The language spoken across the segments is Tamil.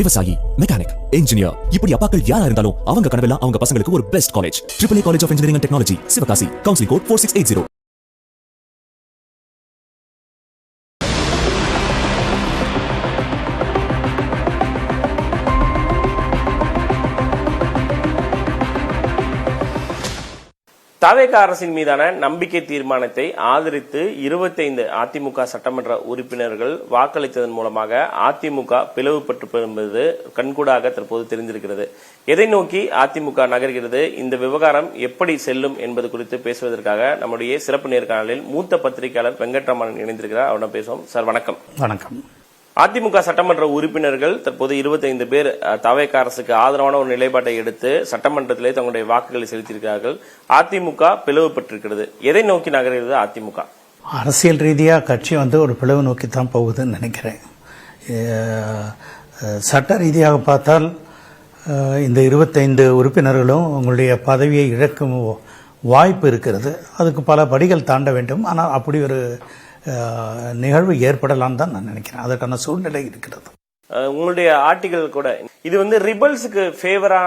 விவசாயி, மெக்கானிக், இன்ஜினியர், இப்படி அப்பாக்கள் யாரா இருந்தாலும் அவங்க கனவெல்லாம் அவங்க பசங்களுக்கு ஒரு best college. AAA college of engineering and technology, Sivakasi. Counselling code 4680. தவேக அரசின் மீதான நம்பிக்கை தீர்மானத்தை ஆதரித்து 25 அதிமுக சட்டமன்ற உறுப்பினர்கள் வாக்களித்ததன் மூலமாக அதிமுக பிளவுபட்டு என்பது கண்கூடாக தற்போது தெரிந்திருக்கிறது. எதை நோக்கி அதிமுக நகர்கிறது, இந்த விவகாரம் எப்படி செல்லும் என்பது குறித்து பேசுவதற்காக நம்முடைய சிறப்பு நேர்காணலில் மூத்த பத்திரிகையாளர் வெங்கட்ராமன் இணைந்திருக்கிறார். அவரிடம் பேசுவோம். சார் வணக்கம். வணக்கம். அதிமுக சட்டமன்ற உறுப்பினர்கள் தற்போது 25 பேர் தவேக அரசுக்கு ஆதரவான ஒரு நிலைப்பாட்டை எடுத்து சட்டமன்றத்திலே தங்களுடைய வாக்குகளை செலுத்தியிருக்கிறார்கள். அதிமுக பிளவுபட்டிருக்கிறது. எதை நோக்கி நகர்கிறது அதிமுக? அரசியல் ரீதியாக கட்சி ஒரு பிளவு நோக்கி தான் போகுதுன்னு நினைக்கிறேன். சட்ட ரீதியாக பார்த்தால் இந்த 25 உறுப்பினர்களும் உங்களுடைய பதவியை இழக்கும் வாய்ப்பு இருக்கிறது. அதுக்கு பல படிகள் தாண்ட வேண்டும். ஆனால் அப்படி ஒரு நிகழ்வு ஏற்படலாம் தான் நான் நினைக்கிறேன். அதற்கான சூழ்நிலை இருக்கிறது. உங்களுடைய ஆர்டிகல் கூட இது ரிபல்ஸுக்கு ஃபேவரா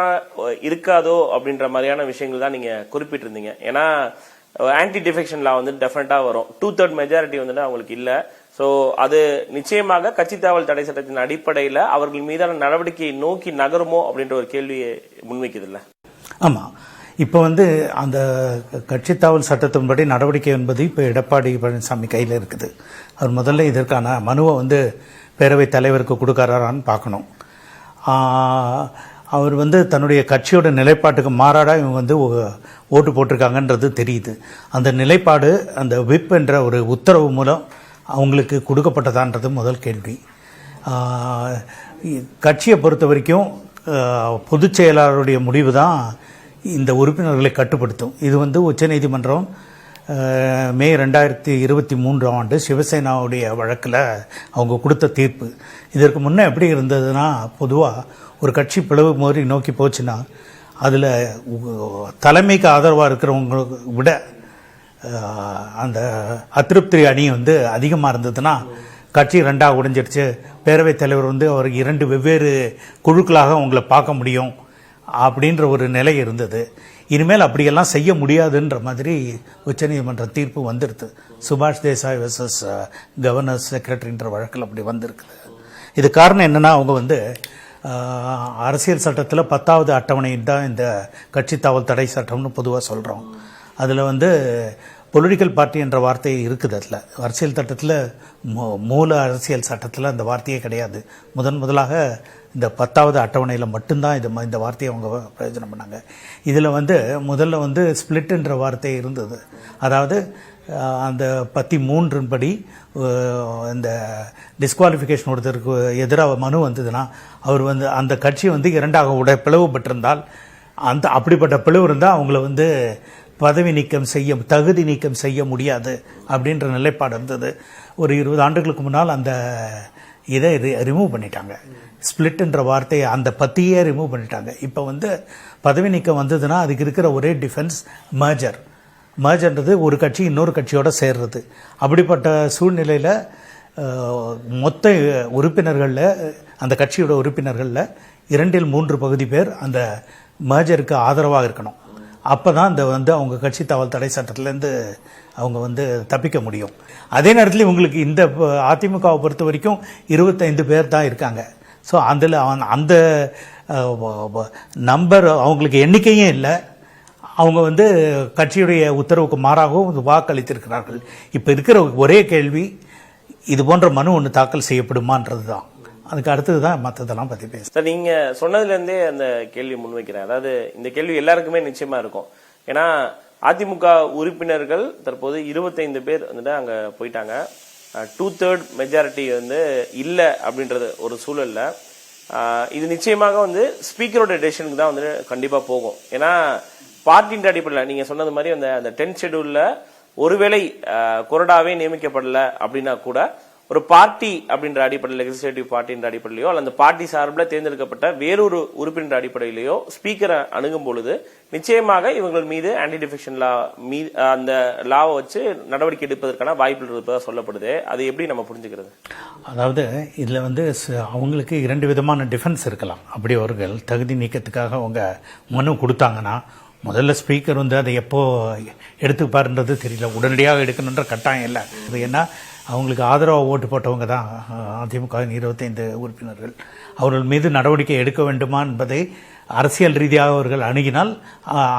இருக்காதோ அப்படின்ற மாதிரியான விஷயங்கள் தான் நீங்க குறிப்பிட்டிருந்தீங்க. ஏன்னா ஆன்டி டிஃபெக்ஷன் லா டெஃபினட்டா வரும். 2/3 மெஜாரிட்டி அவங்களுக்கு இல்ல. சோ அது நிச்சயமாக கட்சி தாவல் தடை சட்டத்தின் அடிப்படையில் அவர்கள் மீதான நடவடிக்கையை நோக்கி நகருமோ அப்படின்ற ஒரு கேள்வியை முன்வைக்குது இல்ல? ஆமா. இப்போ அந்த கட்சி தாவல் சட்டத்தின்படி நடவடிக்கை என்பது இப்போ எடப்பாடி பழனிசாமி கையில் இருக்குது. அவர் முதல்ல இதற்கான மனுவை பேரவைத் தலைவருக்கு கொடுக்கறாரான்னு பார்க்கணும். அவர் தன்னுடைய கட்சியோட நிலைப்பாட்டுக்கு மாறாடா இவங்க ஓட்டு போட்டிருக்காங்கன்றது தெரியுது. அந்த நிலைப்பாடு அந்த விப் என்ற ஒரு உத்தரவு மூலம் அவங்களுக்கு கொடுக்கப்பட்டதான்றது முதல் கேள்வி. கட்சியை பொறுத்த வரைக்கும் பொதுச் செயலாளருடைய முடிவு தான் இந்த உறுப்பினர்களை கட்டுப்படுத்தும். இது உச்சநீதிமன்றம் மே 2023 ஆண்டு சிவசேனாவுடைய வழக்கில் அவங்க கொடுத்த தீர்ப்பு. இதற்கு முன்னே எப்படி இருந்ததுன்னா, பொதுவாக ஒரு கட்சி பிளவு மாதிரி நோக்கி போச்சுன்னா அதில் தலைமைக்கு ஆதரவாக இருக்கிறவங்க விட அந்த அதிருப்தி அணி அதிகமாக இருந்ததுன்னா கட்சி ரெண்டாக உடைஞ்சிடுச்சு, பேரவைத் தலைவர் அவர் 2 வெவ்வேறு குழுக்களாக அவங்கள பார்க்க முடியும் அப்படின்ற ஒரு நிலை இருந்தது. இனிமேல் அப்படியெல்லாம் செய்ய முடியாதுன்ற மாதிரி உச்சநீதிமன்ற தீர்ப்பு வந்துடுது. சுபாஷ் தேசாய் வெர்சஸ் கவர்னர் செக்ரட்டரின்ற வழக்கில் அப்படி வந்திருக்குது. இது காரணம் என்னன்னா, அவங்க அரசியல் சட்டத்தில் 10வது அட்டவணை தான் இந்த கட்சி தாவல் தடை சட்டம்னு பொதுவாக சொல்கிறோம். அதில் பொலிட்டிக்கல் பார்ட்டி என்ற வார்த்தை இருக்குது. அதில் அரசியல் சட்டத்தில் மூல அரசியல் சட்டத்தில் அந்த வார்த்தையே கிடையாது. முதலாக இந்த 10வது அட்டவணையில் மட்டும்தான் இந்த வார்த்தையை அவங்க பிரயோஜனம் பண்ணாங்க. இதில் முதல்ல ஸ்பிளிட்ன்ற வார்த்தை இருந்தது. அதாவது அந்த 13 படி இந்த டிஸ்குவாலிஃபிகேஷன் ஒருத்தருக்கு எதிராக மனு வந்ததுன்னா அவர் அந்த கட்சி இரண்டாக பிளவுபட்டிருந்தால் அப்படிப்பட்ட பிளவு இருந்தால் அவங்கள பதவி நீக்கம் தகுதி நீக்கம் செய்ய முடியாது அப்படின்ற நிலைப்பாடு இருந்தது. ஒரு 20 ஆண்டுகளுக்கு முன்னால் அந்த இதை ரிமூவ் பண்ணிட்டாங்க. ஸ்பிளிட்ன்ற வார்த்தையை அந்த பத்தியே ரிமூவ் பண்ணிட்டாங்க. இப்போ பதவி நீக்கம் வந்ததுன்னா அதுக்கு இருக்கிற ஒரே டிஃபென்ஸ் மர்ஜர்ன்றது ஒரு கட்சி இன்னொரு கட்சியோட சேர்றது. அப்படிப்பட்ட சூழ்நிலையில் மொத்த உறுப்பினர்களில் அந்த கட்சியோட உறுப்பினர்களில் 2/3 பகுதி பேர் அந்த மர்ஜருக்கு ஆதரவாக இருக்கணும். அப்போ தான் அவங்க கட்சி தாவல் தடை சட்டத்திலேருந்து அவங்க தப்பிக்க முடியும். அதே நேரத்தில் உங்களுக்கு இந்த அதிமுகவை பொறுத்த வரைக்கும் 25 பேர் தான் இருக்காங்க. ஸோ அதில் அந்த நம்பர் அவங்களுக்கு எண்ணிக்கையும் இல்லை. அவங்க கட்சியுடைய உத்தரவுக்கு மாறாகவும் வாக்களித்திருக்கிறார்கள். இப்போ இருக்கிற ஒரே கேள்வி, இது போன்ற மனு ஒன்று தாக்கல் செய்யப்படுமான்றது தான். அதுக்கு அடுத்தது தான் மற்றதெல்லாம் பற்றி பேச. நீங்க சொன்னதுலேருந்தே அந்த கேள்வி முன்வைக்கிறேன். அதாவது இந்த கேள்வி எல்லாருக்குமே நிச்சயமா இருக்கும். ஏன்னா அதிமுக உறுப்பினர்கள் தற்போது 25 பேர் அங்க போயிட்டாங்க. 2/3 மெஜாரிட்டி இல்ல அப்படின்றது ஒரு சூழல்ல இது நிச்சயமாக ஸ்பீக்கரோட டெசிஷனுக்கு தான் கண்டிப்பா போகும். ஏன்னா பார்ட்டின் அடிப்படையில் நீங்க சொன்னது மாதிரி அந்த 10th ஷெட்யூல்ல ஒருவேளை கொறடாவே நியமிக்கப்படல அப்படின்னா கூட ஒரு பார்ட்டி அப்படின்ற அடிப்படையில் லெஜிஸ்லேட்டிவ் பார்ட்டின்ற அடிப்படையிலயோ அல்ல அந்த பார்ட்டி சார்பில் தேர்ந்தெடுக்கப்பட்ட வேறொரு உறுப்பினர் அடிப்படையிலேயோ ஸ்பீக்கரை அணுகும் பொழுது நிச்சயமாக இவங்கள் மீது ஆன்டி டிஃபெக்ஷன் லா அந்த லாவை வச்சு நடவடிக்கை எடுப்பதற்கான வாய்ப்புகள் இருப்பதா சொல்லப்படுது. அதை எப்படி நம்ம புரிஞ்சுக்கிறது? அதாவது இதில் வந்து அவங்களுக்கு 2 விதமான டிஃபென்ஸ் இருக்கலாம். அப்படி அவர்கள் தகுதி நீக்கத்துக்காக அவங்க மனு கொடுத்தாங்கன்னா முதல்ல ஸ்பீக்கர் வந்து அதை எப்போ எடுத்துப்பாருன்றது தெரியல, உடனடியாக எடுக்கணுன்ற கட்டாயம் இல்லை. அது ஏன்னா அவங்களுக்கு ஆதரவாக ஓட்டு போட்டவங்க தான் அதிமுக 25 உறுப்பினர்கள். அவர்கள் மீது நடவடிக்கை எடுக்க வேண்டுமா என்பதை அரசியல் ரீதியாக அவர்கள் அணுகினால்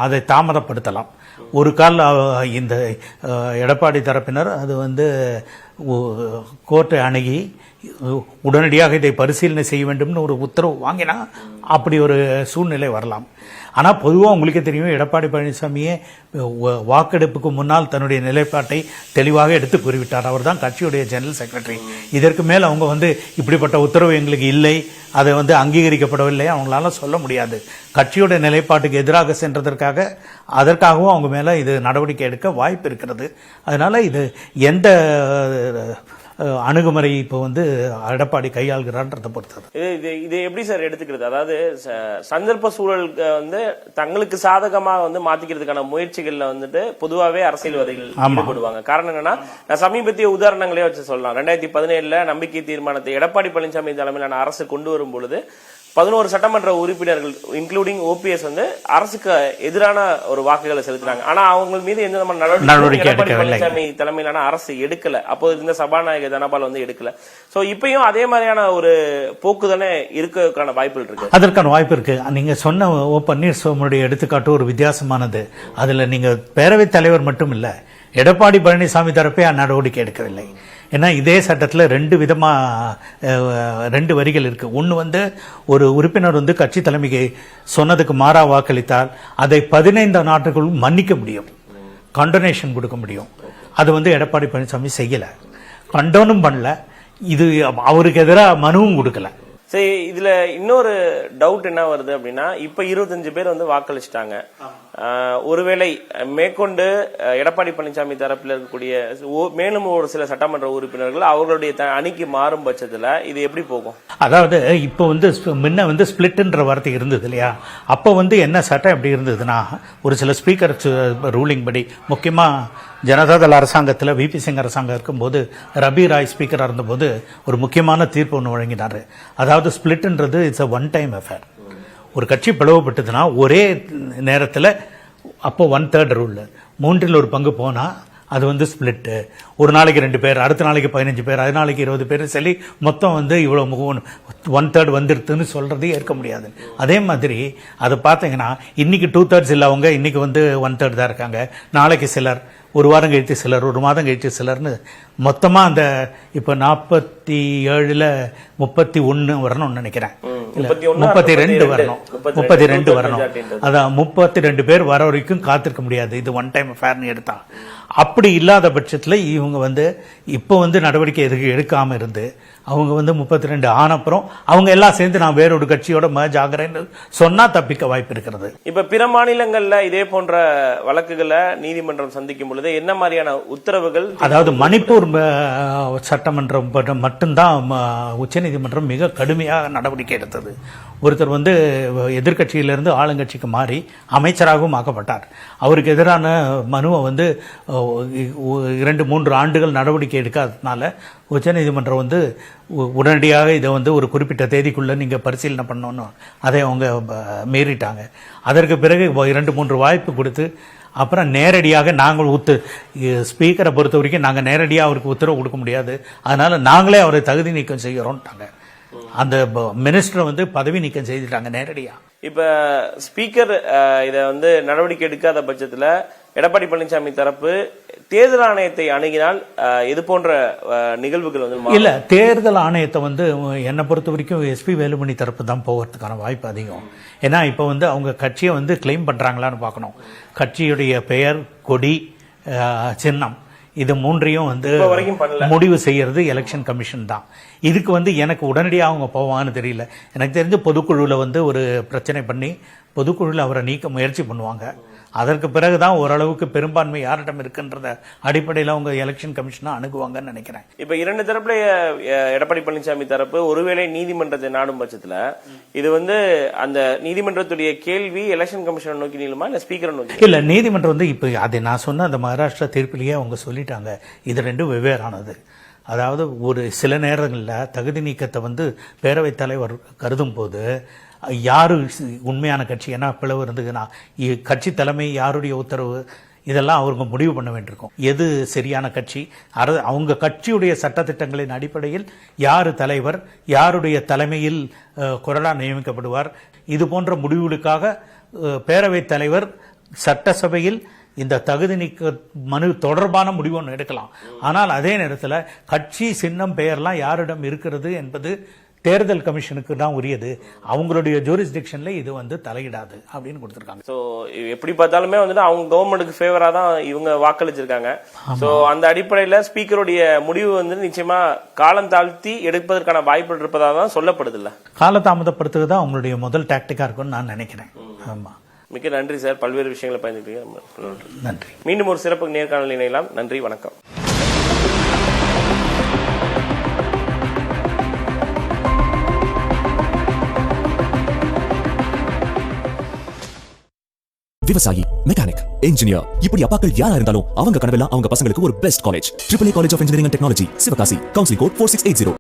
அதை தாமதப்படுத்தலாம். ஒரு கால் இந்த எடப்பாடி தரப்பினர் அது வந்து கோர்ட்டை அணுகி உடனடியாக இதை பரிசீலனை செய்ய வேண்டும்னு ஒரு உத்தரவு வாங்கினா அப்படி ஒரு சூழ்நிலை வரலாம். ஆனால் பொதுவாக உங்களுக்கே தெரியும், எடப்பாடி பழனிசாமியே வாக்கெடுப்புக்கு முன்னால் தன்னுடைய நிலைப்பாட்டை தெளிவாக எடுத்து கூறிவிட்டார். அவர் தான் கட்சியுடைய ஜெனரல் செக்ரட்டரி. இதற்கு மேல் அவங்க வந்து இப்படிப்பட்ட உத்தரவு எங்களுக்கு இல்லை, அதை வந்து அங்கீகரிக்கப்படவில்லை அவங்களால சொல்ல முடியாது. கட்சியோட நிலைப்பாட்டுக்கு எதிராக சென்றதற்காக அதற்காகவும் அவங்க மேலே இது நடவடிக்கை எடுக்க வாய்ப்பு இருக்கிறது. அதனால இது எந்த அணுகுமுறை இப்போ வந்து எடப்பாடி கையாள்கிறான்றதை பொறுத்தது. இது எப்படி சார் எடுத்துக்கிறது? அதாவது சந்தர்ப்ப சூழல் வந்து தங்களுக்கு சாதகமாக வந்து மாத்திக்கிறதுக்கான முயற்சிகள்ல வந்துட்டு பொதுவாகவே அரசியல்வாதிகள் ஈடுபடுவாங்க. காரணம் என்னன்னா, நான் சமீபத்திய உதாரணங்களே வச்சு சொல்லலாம். 2017 நம்பிக்கை தீர்மானத்தை எடப்பாடி பழனிசாமி தலைமையிலான அரசு கொண்டு வரும் பொழுது 11 சட்டமன்ற உறுப்பினர்கள் இன்க்ளூடிங் ஓபிஎஸ் வந்து அரசுக்கு எதிரான ஒரு வாக்குகளை செலுத்தினாங்க. ஆனா அவங்க மீது எந்த விதமான நடவடிக்கை எடப்பாடி பழனிசாமி தலைமையிலான அரசு எடுக்கல. அப்போது இருந்த சபாநாயகர் தனபால் வந்து எடுக்கல. சோ இப்பயும் அதே மாதிரியான ஒரு போக்கு தானே இருக்கிறதுக்கான வாய்ப்புகள் இருக்கு. அதற்கான வாய்ப்பு இருக்கு. நீங்க சொன்ன ஓ பன்னீர்செல்வமுடைய எடுத்துக்காட்டு ஒரு வித்தியாசமானது. அதுல நீங்க பேரவைத் தலைவர் மட்டும் இல்ல, எடப்பாடி பழனிசாமி தரப்பே நடவடிக்கை எடுக்கவில்லை. ஏன்னா இதே சட்டத்தில் 2 வரிகள் இருக்கு. ஒன்று வந்து ஒரு உறுப்பினர் வந்து கட்சி தலைமைக்கு சொன்னதுக்கு மாறா வாக்களித்தால் அதை 15 நாட்களுக்குள் மன்னிக்க முடியும், கண்டோனேஷன் கொடுக்க முடியும். அது வந்து எடப்பாடி பழனிசாமி செய்யல, கண்டோனும் பண்ணல, இது அவருக்கு எதிராக மனுவும் கொடுக்கல. சரி, இதுல இன்னொரு டவுட் என்ன வருது அப்படின்னா, இப்ப 25 பேர் வந்து வாக்களிச்சிட்டாங்க. ஒருவேளை மேற்கொண்டு எடப்பாடி பழனிசாமி தரப்பில் இருக்கக்கூடிய மேலும் ஒரு சில சட்டமன்ற உறுப்பினர்கள் அவர்களுடைய அணிக்கு மாறும் பட்சத்துல இது எப்படி போகும்? அதாவது இப்போ வந்து முன்ன வந்து ஸ்பிளிட்ன்ற வார்த்தை இருந்தது இல்லையா? அப்போ வந்து என்ன சட்டம் எப்படி இருந்ததுன்னா, ஒரு சில ஸ்பீக்கர் ரூலிங் படி, முக்கியமா ஜனதாதள அரசாங்கத்தில் விபி சிங் அரசாங்கம் இருக்கும்போது ரபி ராய் ஸ்பீக்கராக இருந்தபோது ஒரு முக்கியமான தீர்ப்பு ஒன்று வழங்கினார். அதாவது ஸ்பிளிட்ன்றது it's a one time affair. ஒரு கட்சி பிளவுபட்டதுன்னா ஒரே நேரத்தில் அப்போ 1/3 ரூல், 3 1 பங்கு போனால் அது வந்து ஸ்பிளிட்டு. ஒரு நாளைக்கு 2 பேர், அடுத்த நாளைக்கு 15 பேர், அது நாளைக்கு 20 பேர் சொல்லி மொத்தம் வந்து இவ்வளோ 1/3 வந்துடுதுன்னு சொல்றது ஏற்க முடியாது. அதே மாதிரி அதை பார்த்தீங்கன்னா இன்னைக்கு 2/3 இல்லவங்க இன்னைக்கு வந்து 1/3 தான் இருக்காங்க. நாளைக்கு சிலர், ஒரு வாரம் கழித்து சிலர், ஒரு மாதம் கழித்து சிலர்னு மொத்தமாக அந்த இப்போ 47ல் 31 வரணும்னு நினைக்கிறேன், 32 வரணும், 32 வரணும். அதான் 32 பேர் வர வரைக்கும் காத்திருக்க முடியாது. இது ஒன் டைம் ஃபேர்னு எடுத்தா. அப்படி இல்லாத பட்சத்தில் இவங்க வந்து இப்போ வந்து நடவடிக்கை எதுக்கு எடுக்காம இருந்து அவங்க வந்து 32 ஆனப்புறம் அவங்க எல்லாம் சேர்ந்து நான் வேறொரு கட்சியோட மர்ஜ் ஆகிறேன்னு சொன்னா தப்பிக்க வாய்ப்பு இருக்கிறது. இப்ப பிற மாநிலங்கள்ல இதே போன்ற வழக்குகளை நீதிமன்றம் சந்திக்கும் பொழுது என்ன மாதிரியான உத்தரவுகள்? அதாவது மணிப்பூர் சட்டமன்றம் மட்டும்தான் உச்சநீதிமன்றம் மிக கடுமையாக நடவடிக்கை எடுத்தது. ஒருத்தர் வந்து எதிர்கட்சியிலிருந்து ஆளுங்கட்சிக்கு மாறி அமைச்சராகவும் ஆக்கப்பட்டார். அவருக்கு எதிரான மனுவை வந்து 2-3 ஆண்டுகள் நடவடிக்கை எடுக்காததுனால உச்சநீதிமன்றம் வந்து உடனடியாக இதை வந்து ஒரு குறிப்பிட்ட தேதிக்குள்ள நீங்க பரிசீலனை பண்ணணும், அதை அவங்க மீறிட்டாங்க. அதற்கு பிறகு 2-3 வாய்ப்பு கொடுத்து அப்புறம் நேரடியாக நாங்கள் ஸ்பீக்கரை பொறுத்த வரைக்கும் நாங்கள் நேரடியாக அவருக்கு உத்தரவு கொடுக்க முடியாது, அதனால நாங்களே அவரை தகுதி நீக்கம் செய்கிறோம்ட்டாங்க. அந்த மினிஸ்டர் வந்து பதவி நீக்கம் செய்துட்டாங்க நேரடியா. இப்ப ஸ்பீக்கர் இத வந்து நடவடிக்கை எடுக்காத பட்சத்துல எடப்பாடி பழனிசாமி தரப்பு தேர்தல் ஆணையத்தை அணுகினால் இது போன்ற நிகழ்வுகள் வந்து இல்ல, தேர்தல் ஆணையத்தை வந்து என்னை பொறுத்த வரைக்கும் எஸ்பி வேலுமணி தரப்பு தான் போகிறதுக்கான வாய்ப்பு அதிகம். ஏன்னா இப்ப வந்து அவங்க கட்சியை வந்து கிளைம் பண்றாங்களான்னு பார்க்கணும். கட்சியுடைய பெயர், கொடி, சின்னம், இது 3ஐயும் வந்து முடிவு செய்யறது எலெக்ஷன் கமிஷன் தான். இதுக்கு வந்து எனக்கு உடனடியாக அவங்க போவாங்கன்னு தெரியல. எனக்கு தெரிஞ்ச பொதுக்குழுவில் வந்து ஒரு பிரச்சனை பண்ணி பொதுக்குழுவில் அவரை நீக்க முயற்சி பண்ணுவாங்க. அதற்கு பிறகுதான் ஓரளவுக்கு பெரும்பான்மை யாரிடம் இருக்குன்றத அடிப்படையில் அவங்க எலெக்ஷன் கமிஷனை அணுகுவாங்கன்னு நினைக்கிறேன். இப்ப 2 தரப்புல எடப்பாடி பழனிசாமி தரப்பு ஒருவேளை நீதிமன்றத்தை நாடும் பட்சத்துல இது அந்த நீதிமன்றத்துடைய கேள்வி எலெக்ஷன் கமிஷனை நோக்கி நீளுமா இல்ல ஸ்பீக்கரை நோக்கி? இல்ல, நீதிமன்றம் இப்ப அதை நான் சொன்ன அந்த மகாராஷ்டிரா தீர்ப்பிலேயே அவங்க சொல்லிட்டாங்க, இது ரெண்டும் வெவ்வேறானது. அதாவது ஒரு சில நேரங்களில் தகுதி நீக்கத்தை பேரவைத் தலைவர் கருதும் போது யாரு உண்மையான கட்சி, ஏன்னா பிளவு இருந்ததுன்னா கட்சி தலைமை யாருடைய உத்தரவு இதெல்லாம் அவங்க முடிவு பண்ண வேண்டியிருக்கும். எது சரியான கட்சி, அவங்க கட்சியுடைய சட்டத்திட்டங்களின் அடிப்படையில் யாரு தலைவர், யாருடைய தலைமையில் கொறடா நியமிக்கப்படுவார், இது போன்ற முடிவுகளுக்காக பேரவைத் தலைவர் சட்டசபையில் இந்த தகுதி நீக்க மனு தொடர்பான முடிவு ஒன்று எடுக்கலாம். ஆனால் அதே நேரத்தில் கட்சி சின்னம் பெயர்லாம் யாரிடம் இருக்கிறது என்பது தேர்தல் கமிஷனுக்கு தான் உரியது, அவங்களுடைய ஜூரிஸ்டிக்ஷன்ல இது தலையிடாது அப்படின்னு கொடுத்திருக்காங்க. சோ எப்படி பார்த்தாலுமே அவங்க கவர்மெண்ட்டுக்கு ஃபேவரா தான் இவங்க வாக்களிச்சிருக்காங்க. சோ அந்த அடிப்படையில ஸ்பீக்கருடைய முடிவு நிச்சயமா காலம் தாழ்த்தி எடுப்பதற்கான வாய்ப்புகள் இருப்பதாக தான் சொல்லப்படுது. இல்ல காலதாமதப்படுத்துறது தான் அவங்களுடைய முதல் டாக்டிக்கா இருக்கும்னு நான் நினைக்கிறேன். ஆமா, மிக்க நன்றி சார். பல்வேறு விஷயங்களை பயந்துட்டீங்க. நன்றி. மீண்டும் ஒரு சிறப்பு நேர்காணல் இணையலாம். நன்றி, வணக்கம். விவசாயி, மெக்கானிக், இன்ஜினியர், இப்படி அப்பாக்கள் யாரா இருந்தாலும் அவங்க கனவெல்லாம் அவங்க பசங்களுக்கு ஒரு best college AAA college of engineering and technology, Sivakasi. Counselling code 4680.